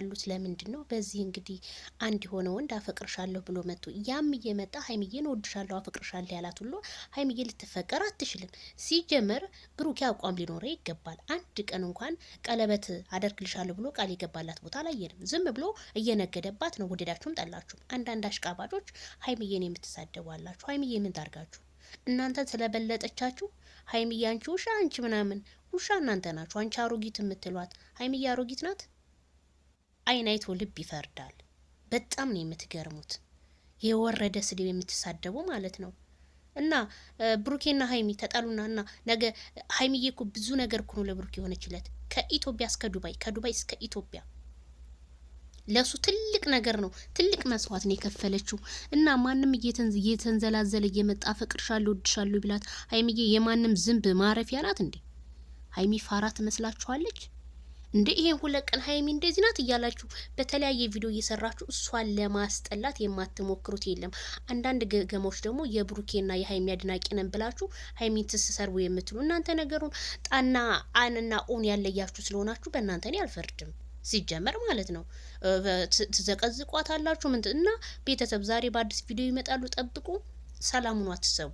ያሉት ለምንድን ነው? በዚህ እንግዲህ አንድ የሆነ ወንድ አፈቅርሻለሁ ብሎ መጥቶ ያም እየመጣ ሀይሚዬን እወድሻለሁ አፈቅርሻለሁ ያላት ሁሉ ሀይሚዬ ልትፈቀር አትችልም። ሲጀመር ብሩኬ አቋም ሊኖረው ይገባል። አንድ ቀን እንኳን ቀለበት አደርግልሻለሁ ብሎ ቃል የገባላት ቦታ አላየንም። ዝም ብሎ እየነገደባት ነው። ወደዳችሁም ጠላችሁም። አንዳንድ አሽቃባጮች ሀይሚዬን የምትሳደቡ አላችሁ። ሀይሚዬ ምን ታርጋችሁ? እናንተን ስለበለጠቻችሁ ሀይሚዬ አንቺ ውሻ አንቺ ምናምን ውሻ እናንተ ናችሁ። አንቺ አሮጊት የምትሏት ሀይሚዬ አሮጊት ናት። አይን አይቶ ልብ ይፈርዳል። በጣም ነው የምትገርሙት። የወረደ ስድብ የምትሳደቡ ማለት ነው። እና ብሩኬና ሀይሚ ተጣሉና እና ነገ ሀይሚዬ እኮ ብዙ ነገር እኮ ነው ለብሩኬ የሆነችለት ከኢትዮጵያ እስከ ዱባይ ከዱባይ እስከ ኢትዮጵያ ለሱ ትልቅ ነገር ነው። ትልቅ መስዋዕት ነው የከፈለችው። እና ማንም እየተንዘላዘለ እየመጣ አፈቅርሻለሁ እወድሻለሁ ቢላት ሀይሚዬ የማንም ዝንብ ማረፊያ ናት እንዴ? ሀይሚ ፋራ ትመስላችኋለች እንዴ? ይሄን ሁለት ቀን ሀይሚ እንደዚህ ናት እያላችሁ በተለያየ ቪዲዮ እየሰራችሁ እሷን ለማስጠላት የማትሞክሩት የለም። አንዳንድ ገገሞች ደግሞ የብሩኬና የሀይሚ አድናቂ ነን ብላችሁ ሀይሚን ትስሰርቡ የምትሉ እናንተ ነገሩን ጣና አንና ኦን ያለያችሁ ስለሆናችሁ በእናንተ እኔ አልፈርድም። ሲጀመር ማለት ነው ትዘቀዝቋት አላችሁ ምን እና ቤተሰብ ዛሬ በአዲስ ቪዲዮ ይመጣሉ። ጠብቁ። ሰላሙን አትሰቡ።